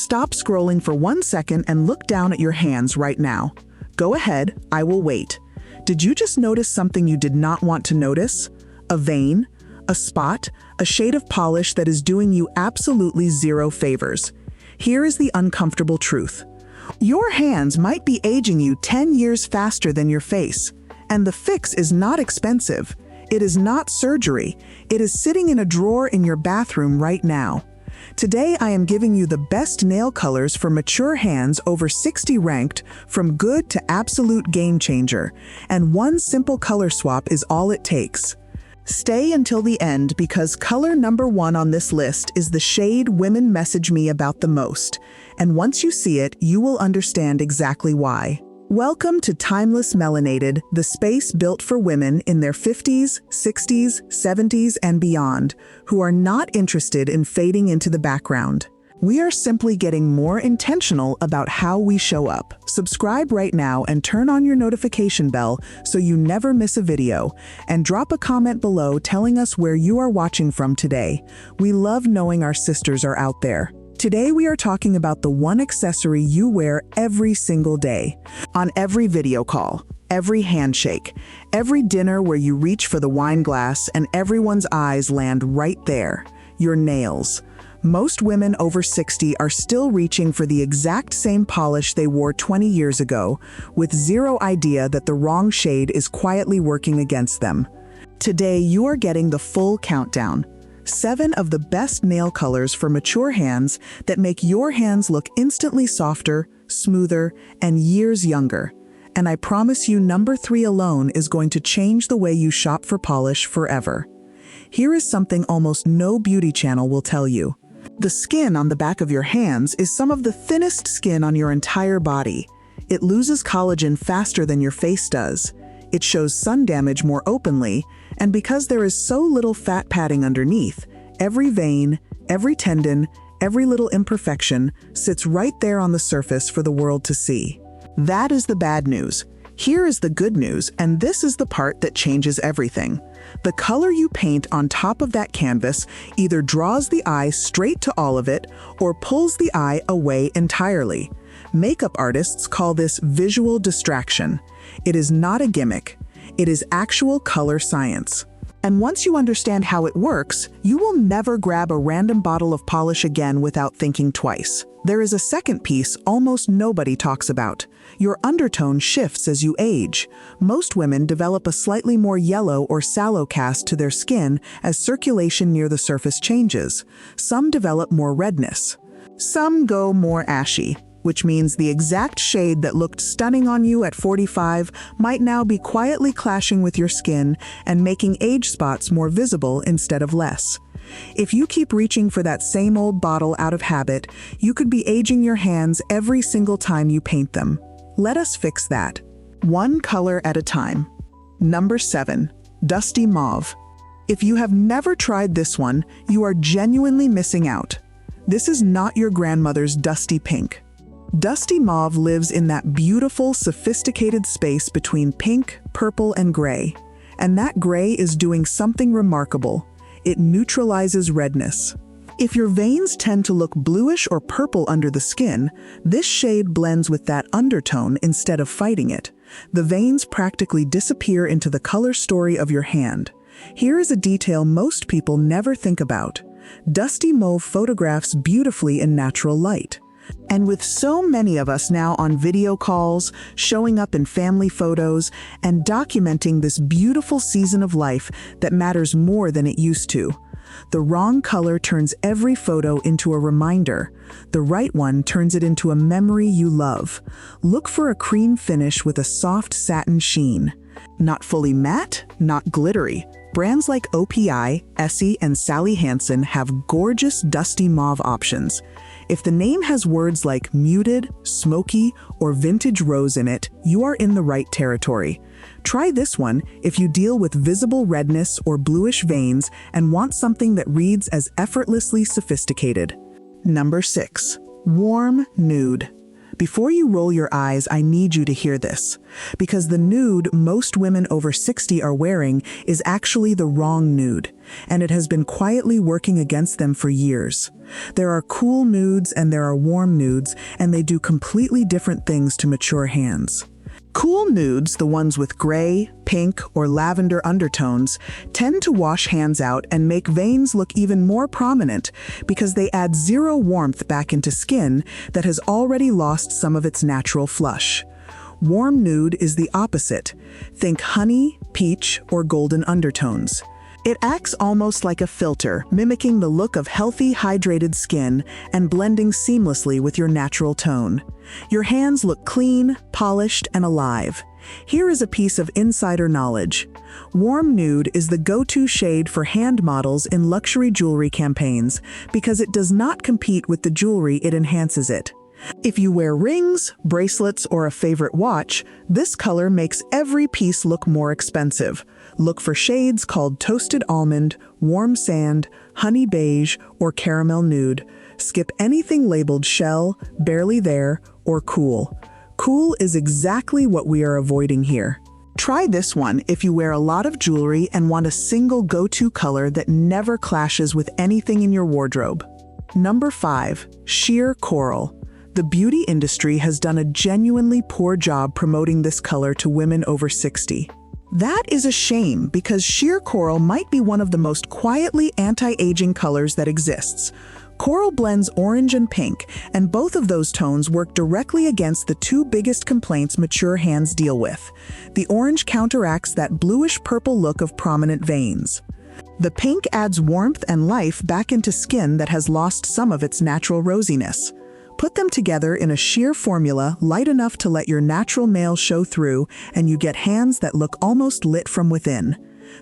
stop scrolling for 1 second and look down at your hands right now. Go ahead, I will wait. Did you just notice something you did not want to notice? A vein, a spot, a shade of polish that is doing you absolutely zero favors. Here is the uncomfortable truth. Your hands might be aging you 10 years faster than your face, and the fix is not expensive. It is not surgery. It is sitting in a drawer in your bathroom right now. Today I am giving you the best nail colors for mature hands over 60 ranked from good to absolute game changer, and one simple color swap is all it takes. Stay until the end because color number 1 on this list is the shade women message me about the most, and once you see it, you will understand exactly why. Welcome to Timeless Melanated, the space built for women in their 50s, 60s, 70s, and beyond, who are not interested in fading into the background. We are simply getting more intentional about how we show up. Subscribe right now and turn on your notification bell so you never miss a video, and drop a comment below telling us where you are watching from today. We love knowing our sisters are out there. Today we are talking about the one accessory you wear every single day, on every video call, every handshake, every dinner where you reach for the wine glass and everyone's eyes land right there, your nails. Most women over 60 are still reaching for the exact same polish they wore 20 years ago, with zero idea that the wrong shade is quietly working against them. Today you are getting the full countdown. 7 of the best nail colors for mature hands that make your hands look instantly softer, smoother, and years younger. And I promise you number 3 alone is going to change the way you shop for polish forever. Here is something almost no beauty channel will tell you. The skin on the back of your hands is some of the thinnest skin on your entire body. It loses collagen faster than your face does. It shows sun damage more openly, and because there is so little fat padding underneath, every vein, every tendon, every little imperfection sits right there on the surface for the world to see. That is the bad news. Here is the good news, and this is the part that changes everything. The color you paint on top of that canvas either draws the eye straight to all of it or pulls the eye away entirely. Makeup artists call this visual distraction. It is not a gimmick. It is actual color science. And once you understand how it works, you will never grab a random bottle of polish again without thinking twice. There is a second piece almost nobody talks about. Your undertone shifts as you age. Most women develop a slightly more yellow or sallow cast to their skin as circulation near the surface changes. Some develop more redness. Some go more ashy, which means the exact shade that looked stunning on you at 45 might now be quietly clashing with your skin and making age spots more visible instead of less. If you keep reaching for that same old bottle out of habit, you could be aging your hands every single time you paint them. Let us fix that. One color at a time. Number 7, Dusty Mauve. If you have never tried this one, you are genuinely missing out. This is not your grandmother's dusty pink. Dusty Mauve lives in that beautiful, sophisticated space between pink, purple, and gray. And that gray is doing something remarkable. It neutralizes redness. If your veins tend to look bluish or purple under the skin, this shade blends with that undertone instead of fighting it. The veins practically disappear into the color story of your hand. Here is a detail most people never think about. Dusty Mauve photographs beautifully in natural light. And with so many of us now on video calls, showing up in family photos, and documenting this beautiful season of life that matters more than it used to, the wrong color turns every photo into a reminder. The right one turns it into a memory you love. Look for a cream finish with a soft satin sheen. Not fully matte, not glittery. Brands like OPI, Essie, and Sally Hansen have gorgeous dusty mauve options. If the name has words like muted, smoky, or vintage rose in it, you are in the right territory. Try this one if you deal with visible redness or bluish veins and want something that reads as effortlessly sophisticated. Number 6. Warm Nude. Before you roll your eyes, I need you to hear this, because the nude most women over 60 are wearing is actually the wrong nude, and it has been quietly working against them for years. There are cool nudes and there are warm nudes, and they do completely different things to mature hands. Cool nudes, the ones with gray, pink, or lavender undertones, tend to wash hands out and make veins look even more prominent because they add zero warmth back into skin that has already lost some of its natural flush. Warm nude is the opposite. Think honey, peach, or golden undertones. It acts almost like a filter, mimicking the look of healthy, hydrated skin and blending seamlessly with your natural tone. Your hands look clean, polished, and alive. Here is a piece of insider knowledge. Warm nude is the go-to shade for hand models in luxury jewelry campaigns because it does not compete with the jewelry, it enhances it. If you wear rings, bracelets, or a favorite watch, this color makes every piece look more expensive. Look for shades called toasted almond, warm sand, honey beige, or caramel nude. Skip anything labeled shell, barely there, or cool. Cool is exactly what we are avoiding here. Try this one if you wear a lot of jewelry and want a single go-to color that never clashes with anything in your wardrobe. Number 5. Sheer coral. The beauty industry has done a genuinely poor job promoting this color to women over 60. That is a shame because sheer coral might be one of the most quietly anti-aging colors that exists. Coral blends orange and pink, and both of those tones work directly against the two biggest complaints mature hands deal with. The orange counteracts that bluish-purple look of prominent veins. The pink adds warmth and life back into skin that has lost some of its natural rosiness. Put them together in a sheer formula light enough to let your natural nails show through, and you get hands that look almost lit from within.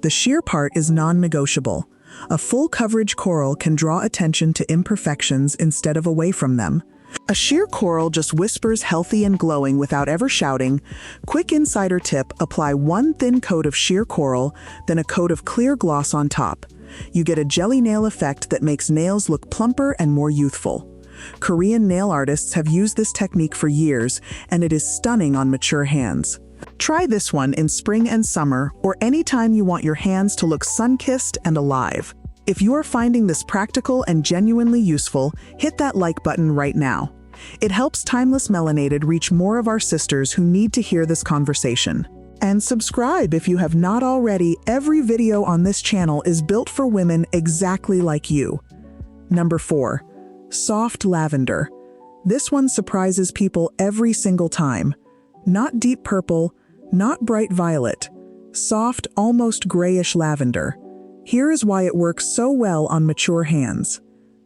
The sheer part is non-negotiable. A full coverage coral can draw attention to imperfections instead of away from them. A sheer coral just whispers healthy and glowing without ever shouting. Quick insider tip: apply one thin coat of sheer coral, then a coat of clear gloss on top. You get a jelly nail effect that makes nails look plumper and more youthful. Korean nail artists have used this technique for years, and it is stunning on mature hands. Try this one in spring and summer, or anytime you want your hands to look sun-kissed and alive. If you are finding this practical and genuinely useful, hit that like button right now. It helps Timeless Melanated reach more of our sisters who need to hear this conversation. And subscribe if you have not already. Every video on this channel is built for women exactly like you. Number 4. Soft lavender. This one surprises people every single time. Not deep purple, not bright violet. Soft, almost grayish lavender. Here is why it works so well on mature hands.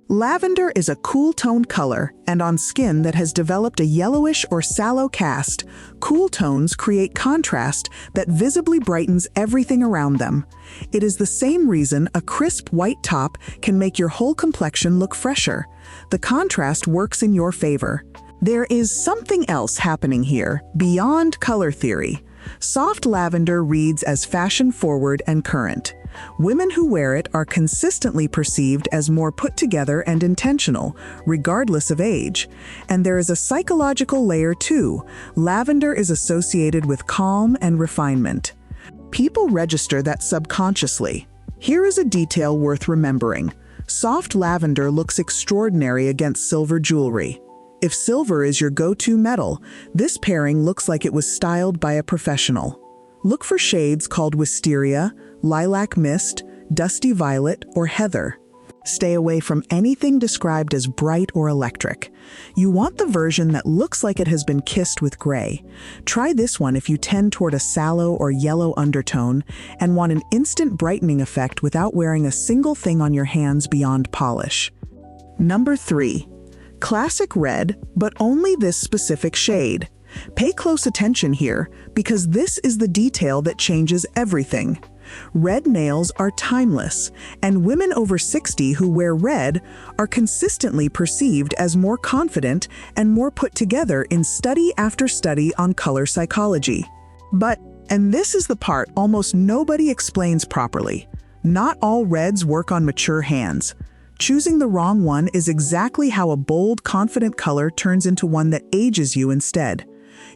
Lavender is a cool-toned color, and on skin that has developed a yellowish or sallow cast, cool tones create contrast that visibly brightens everything around them. It is the same reason a crisp white top can make your whole complexion look fresher. The contrast works in your favor. There is something else happening here, beyond color theory. Soft lavender reads as fashion-forward and current. Women who wear it are consistently perceived as more put together and intentional, regardless of age. And there is a psychological layer too. Lavender is associated with calm and refinement. People register that subconsciously. Here is a detail worth remembering. Soft lavender looks extraordinary against silver jewelry. If silver is your go-to metal, this pairing looks like it was styled by a professional. Look for shades called wisteria, lilac mist, dusty violet, or heather. Stay away from anything described as bright or electric. You want the version that looks like it has been kissed with gray. Try this one if you tend toward a sallow or yellow undertone and want an instant brightening effect without wearing a single thing on your hands beyond polish. Number 3. Classic red, but only this specific shade. Pay close attention here, because this is the detail that changes everything. Red nails are timeless, and women over 60 who wear red are consistently perceived as more confident and more put together in study after study on color psychology. But, and this is the part almost nobody explains properly, not all reds work on mature hands. Choosing the wrong one is exactly how a bold, confident color turns into one that ages you instead.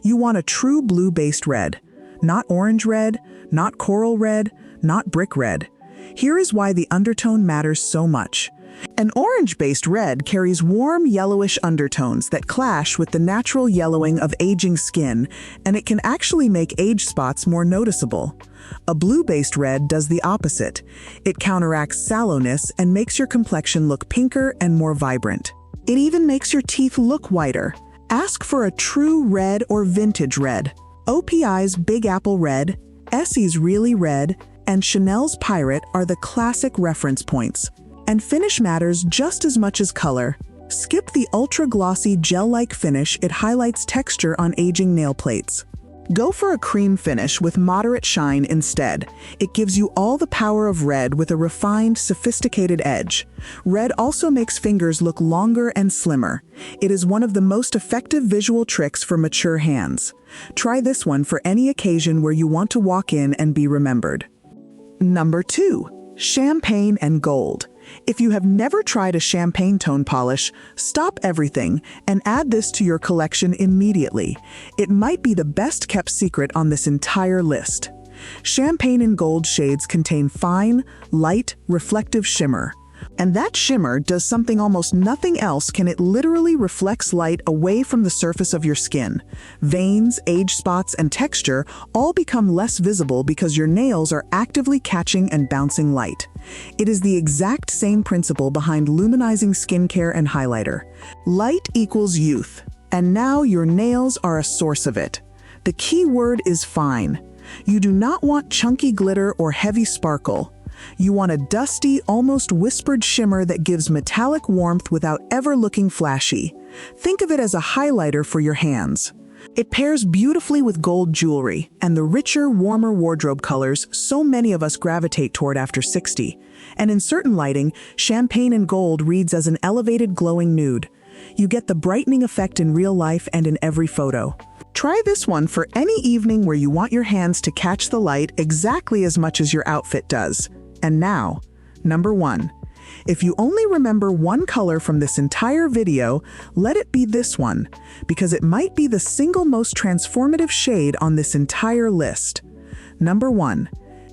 You want a true blue-based red. Not orange red, not coral red, not brick red. Here is why the undertone matters so much. An orange-based red carries warm yellowish undertones that clash with the natural yellowing of aging skin, and it can actually make age spots more noticeable. A blue-based red does the opposite. It counteracts sallowness and makes your complexion look pinker and more vibrant. It even makes your teeth look whiter. Ask for a true red or vintage red. OPI's Big Apple Red, Essie's Really Red, and Chanel's Pirate are the classic reference points. And finish matters just as much as color. Skip the ultra-glossy gel-like finish, it highlights texture on aging nail plates. Go for a cream finish with moderate shine instead. It gives you all the power of red with a refined, sophisticated edge. Red also makes fingers look longer and slimmer. It is one of the most effective visual tricks for mature hands. Try this one for any occasion where you want to walk in and be remembered. Number 2. Champagne and Gold. If you have never tried a champagne tone polish, stop everything and add this to your collection immediately. It might be the best kept secret on this entire list. Champagne and Gold shades contain fine, light, reflective shimmer. And that shimmer does something almost nothing else can. It literally reflects light away from the surface of your skin. Veins, age spots, and texture all become less visible because your nails are actively catching and bouncing light. It is the exact same principle behind luminizing skincare and highlighter. Light equals youth, and now your nails are a source of it. The key word is fine. You do not want chunky glitter or heavy sparkle. You want a dusty, almost whispered shimmer that gives metallic warmth without ever looking flashy. Think of it as a highlighter for your hands. It pairs beautifully with gold jewelry and the richer, warmer wardrobe colors so many of us gravitate toward after 60. And in certain lighting, champagne and gold reads as an elevated, glowing nude. You get the brightening effect in real life and in every photo. Try this one for any evening where you want your hands to catch the light exactly as much as your outfit does. And now, number 1. If you only remember one color from this entire video, let it be this one, because it might be the single most transformative shade on this entire list. Number 1.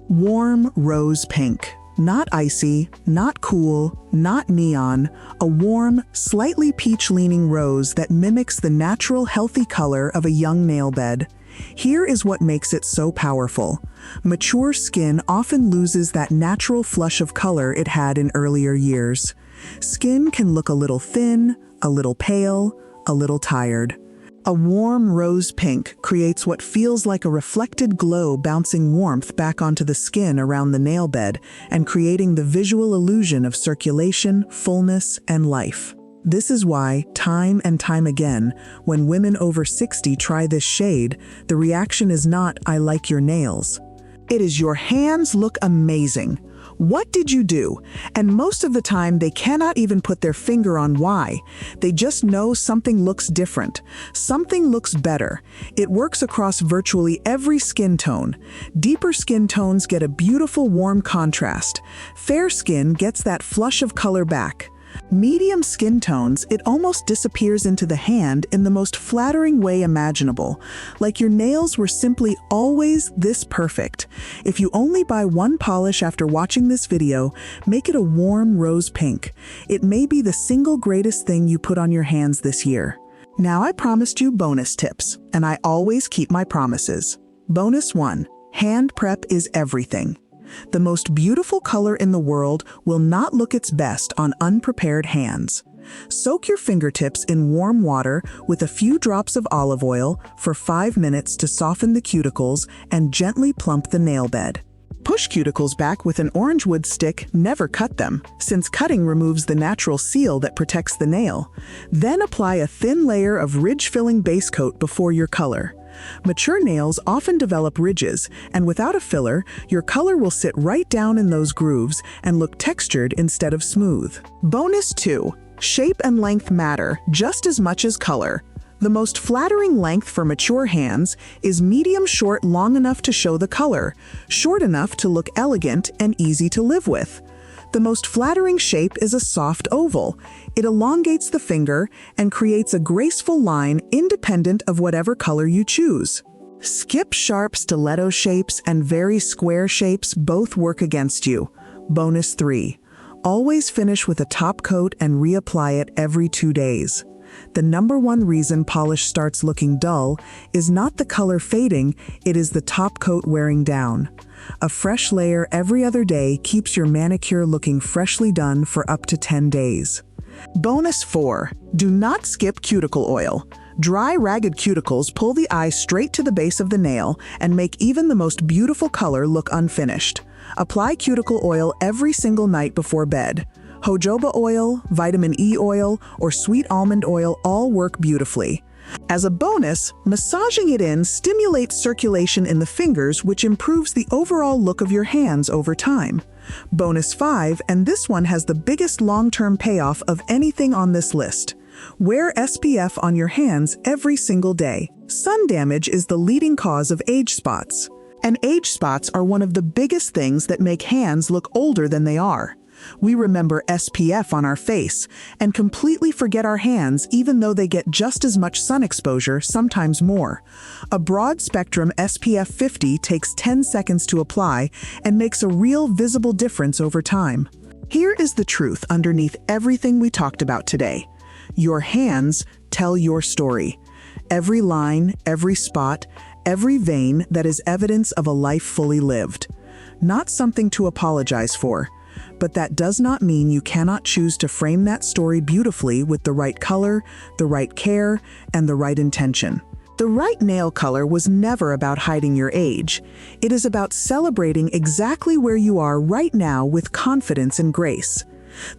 Warm rose pink. Not icy, not cool, not neon, a warm, slightly peach-leaning rose that mimics the natural, healthy color of a young nail bed. Here is what makes it so powerful. Mature skin often loses that natural flush of color it had in earlier years. Skin can look a little thin, a little pale, a little tired. A warm rose pink creates what feels like a reflected glow, bouncing warmth back onto the skin around the nail bed and creating the visual illusion of circulation, fullness, and life. This is why, time and time again, when women over 60 try this shade, the reaction is not, "I like your nails." It is, "Your hands look amazing. What did you do?" And most of the time, they cannot even put their finger on why. They just know something looks different. Something looks better. It works across virtually every skin tone. Deeper skin tones get a beautiful warm contrast. Fair skin gets that flush of color back. Medium skin tones, it almost disappears into the hand in the most flattering way imaginable, like your nails were simply always this perfect. If you only buy one polish after watching this video, make it a warm rose pink. It may be the single greatest thing you put on your hands this year. Now, I promised you bonus tips, and I always keep my promises. Bonus 1. Hand prep is everything. The most beautiful color in the world will not look its best on unprepared hands. Soak your fingertips in warm water with a few drops of olive oil for 5 minutes to soften the cuticles and gently plump the nail bed. Push cuticles back with an orange wood stick, never cut them, since cutting removes the natural seal that protects the nail. Then apply a thin layer of ridge-filling base coat before your color. Mature nails often develop ridges, and without a filler, your color will sit right down in those grooves and look textured instead of smooth. Bonus 2. Shape and length matter just as much as color. The most flattering length for mature hands is medium short, long enough to show the color, short enough to look elegant and easy to live with. The most flattering shape is a soft oval. It elongates the finger and creates a graceful line independent of whatever color you choose. Skip sharp stiletto shapes and very square shapes both work against you. Bonus 3. Always finish with a top coat and reapply it every 2 days. The number one reason polish starts looking dull is not the color fading, it is the top coat wearing down. A fresh layer every other day keeps your manicure looking freshly done for up to 10 days. Bonus 4. Do not skip cuticle oil. Dry, ragged cuticles pull the eye straight to the base of the nail and make even the most beautiful color look unfinished. Apply cuticle oil every single night before bed. Jojoba oil, vitamin E oil, or sweet almond oil all work beautifully. As a bonus, massaging it in stimulates circulation in the fingers, which improves the overall look of your hands over time. Bonus 5, and this one has the biggest long-term payoff of anything on this list. Wear SPF on your hands every single day. Sun damage is the leading cause of age spots. And age spots are one of the biggest things that make hands look older than they are. We remember SPF on our face and completely forget our hands even though they get just as much sun exposure, sometimes more. A broad-spectrum SPF 50 takes 10 seconds to apply and makes a real visible difference over time. Here is the truth underneath everything we talked about today. Your hands tell your story. Every line, every spot, every vein that is evidence of a life fully lived. Not something to apologize for. But that does not mean you cannot choose to frame that story beautifully with the right color, the right care, and the right intention. The right nail color was never about hiding your age. It is about celebrating exactly where you are right now with confidence and grace.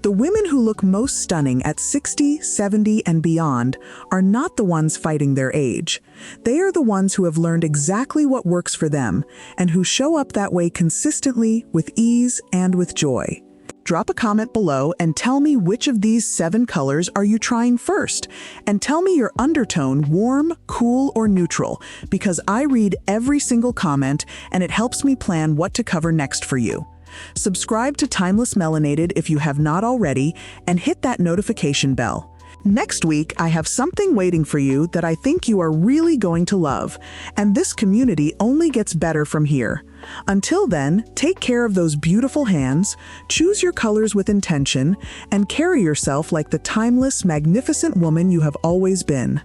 The women who look most stunning at 60, 70, and beyond are not the ones fighting their age. They are the ones who have learned exactly what works for them and who show up that way consistently, with ease, and with joy. Drop a comment below and tell me which of these 7 colors are you trying first. And tell me your undertone, warm, cool, or neutral, because I read every single comment and it helps me plan what to cover next for you. Subscribe to Timeless Melanated if you have not already, and hit that notification bell. Next week, I have something waiting for you that I think you are really going to love, and this community only gets better from here. Until then, take care of those beautiful hands, choose your colors with intention, and carry yourself like the timeless, magnificent woman you have always been.